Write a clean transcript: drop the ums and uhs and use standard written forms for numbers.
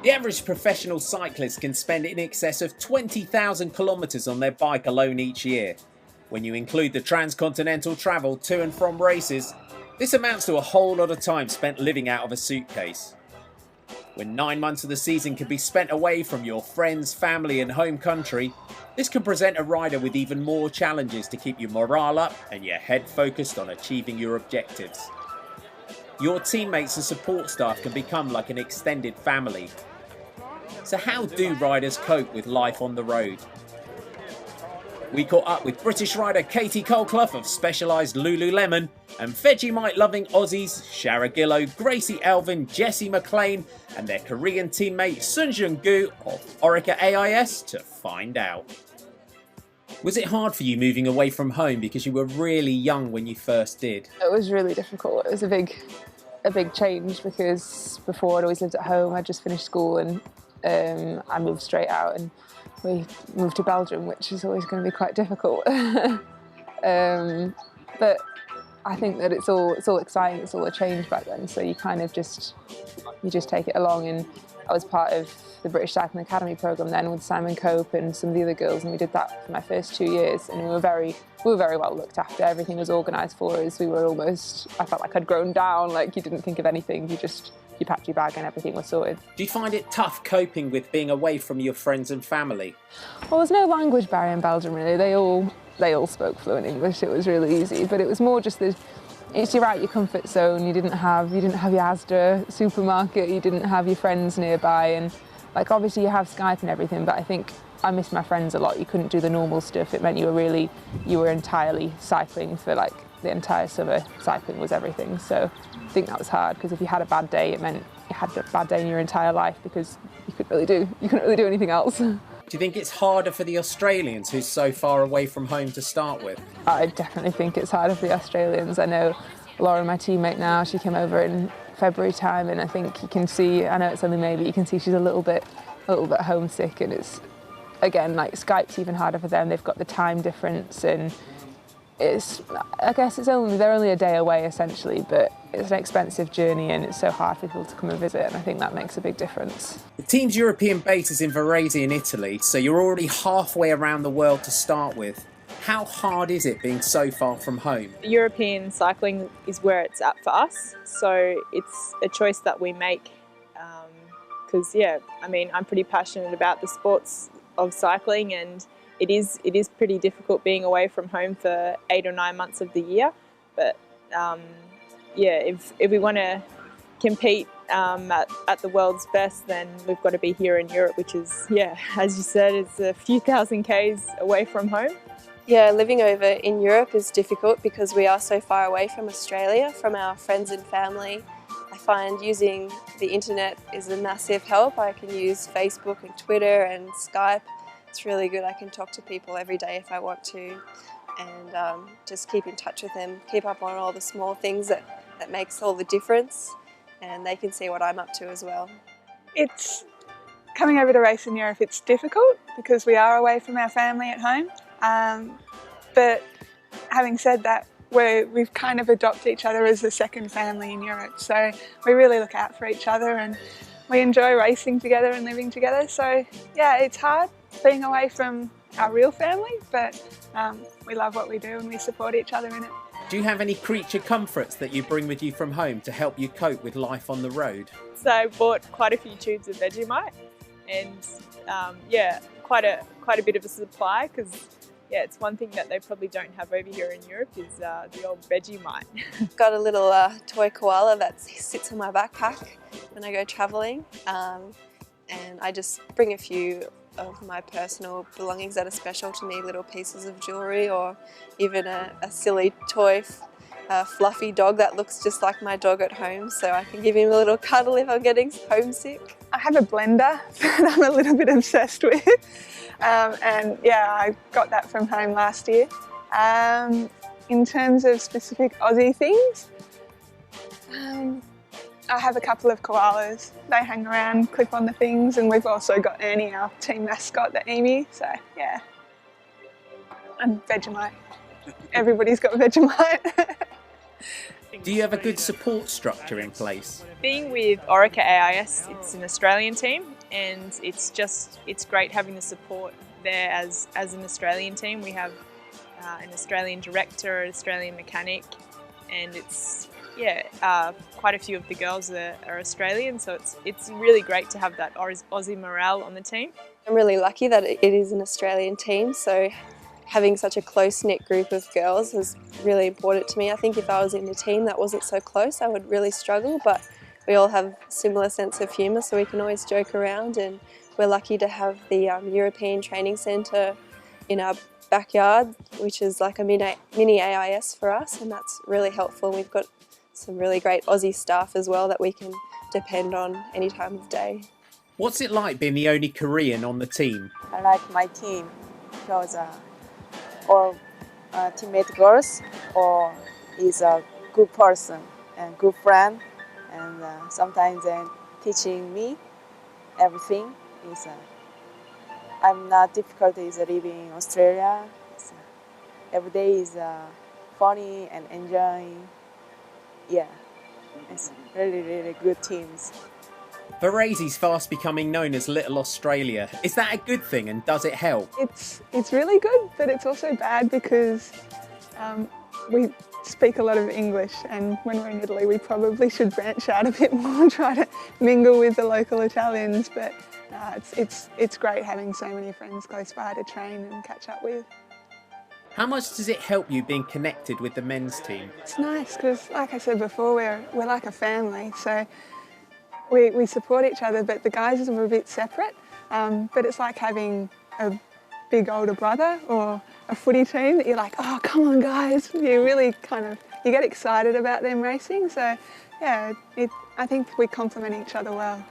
The average professional cyclist can spend in excess of 20,000 kilometres on their bike alone each year. When you include the transcontinental travel to and from races, this amounts to a whole lot of time spent living out of a suitcase. When 9 months of the season can be spent away from your friends, family and home country, this can present a rider with even more challenges to keep your morale up and your head focused on achieving your objectives. Your teammates and support staff can become like an extended family. So how do riders cope with life on the road? We caught up with British rider Katie Cole-Clough of Specialised Lululemon and Vegemite-loving Aussies Shara Gillow, Gracie Elvin, Jessie McLean and their Korean teammate Sunjun Gu of Orica AIS to find out. Was it hard for you moving away from home because you were really young when you first did? It was really difficult. It was a big change because before I'd always lived at home. I'd just finished school and I moved straight out and we moved to Belgium, which is always going to be quite difficult. But I think that it's all exciting. It's all a change back then. So you kind of just take it along. And I was part of the British Cycling Academy programme then with Simon Cope and some of the other girls, and we did that for my first 2 years. And we were very well looked after. Everything was organised for us. I felt like I'd grown down. Like you didn't think of anything. You packed your bag and everything was sorted. Do you find it tough coping with being away from your friends and family? Well, there's no language barrier in Belgium really. They all spoke fluent English. It was really easy, but it was more just it's you're out your comfort zone. You didn't have your Asda supermarket. You didn't have your friends nearby, and like obviously you have Skype and everything. But I think I missed my friends a lot. You couldn't do the normal stuff. It meant you were entirely cycling for like the entire summer. Cycling was everything. So I think that was hard because if you had a bad day, it meant you had a bad day in your entire life because you couldn't really do anything else. Do you think it's harder for the Australians who's so far away from home to start with? I definitely think it's harder for the Australians. I know Laura, my teammate now, she came over in February time, and I think you can see, I know it's only May, but you can see she's a little bit homesick, and it's, again, like Skype's even harder for them. They've got the time difference, and I guess they're only a day away essentially, but it's an expensive journey and it's so hard for people to come and visit, and I think that makes a big difference. The team's European base is in Varese in Italy, so you're already halfway around the world to start with. How hard is it being so far from home? European cycling is where it's at for us, so it's a choice that we make because I'm pretty passionate about the sports of cycling, and it is pretty difficult being away from home for 8 or 9 months of the year. But if we want to compete at the world's best, then we've got to be here in Europe, which is, as you said, it's a few thousand k's away from home. Yeah, living over in Europe is difficult because we are so far away from Australia, from our friends and family. I find using the internet is a massive help. I can use Facebook and Twitter and Skype. It's really good. I can talk to people every day if I want to, and just keep in touch with them, keep up on all the small things that makes all the difference, and they can see what I'm up to as well. It's coming over to race in Europe, it's difficult because we are away from our family at home, but having said that, we've kind of adopted each other as the second family in Europe, so we really look out for each other and we enjoy racing together and living together. So yeah, it's hard being away from our real family, but we love what we do and we support each other in it. Do you have any creature comforts that you bring with you from home to help you cope with life on the road? So I bought quite a few tubes of Vegemite, and quite a bit of a supply, because it's one thing that they probably don't have over here in Europe is the old Vegemite. Got a little toy koala that sits in my backpack when I go travelling, and I just bring a few of my personal belongings that are special to me, little pieces of jewellery or even a silly toy fluffy dog that looks just like my dog at home, so I can give him a little cuddle if I'm getting homesick. I have a blender that I'm a little bit obsessed with, and I got that from home last year. In terms of specific Aussie things, I have a couple of koalas. They hang around, clip on the things, and we've also got Ernie, our team mascot, the emu, so yeah. And Vegemite. Everybody's got Vegemite. Do you have a good support structure in place? Being with Orica AIS, it's an Australian team, and it's great having the support there as an Australian team. We have an Australian director, an Australian mechanic, and quite a few of the girls are Australian, so it's really great to have that Aussie morale on the team. I'm really lucky that it is an Australian team, so having such a close-knit group of girls is really important to me. I think if I was in a team that wasn't so close, I would really struggle, but we all have a similar sense of humour, so we can always joke around, and we're lucky to have the European Training Centre in our backyard, which is like a mini AIS for us, and that's really helpful. We've got some really great Aussie staff as well that we can depend on any time of day. What's it like being the only Korean on the team? I like my team because all teammate girls or is a good person and good friend, and sometimes teaching me everything. I'm not difficult living in Australia. Every day is funny and enjoying. Yeah, it's really good teams. Varese fast becoming known as Little Australia. Is that a good thing, and does it help? It's really good, but it's also bad because we speak a lot of English, and when we're in Italy we probably should branch out a bit more, try to mingle with the local Italians, but it's great having so many friends close by to train and catch up with. How much does it help you being connected with the men's team? It's nice because, like I said before, we're like a family, so we support each other, but the guys are a bit separate, but it's like having a big older brother or a footy team that you're like, oh, come on guys, you really you get excited about them racing, so yeah, I think we complement each other well.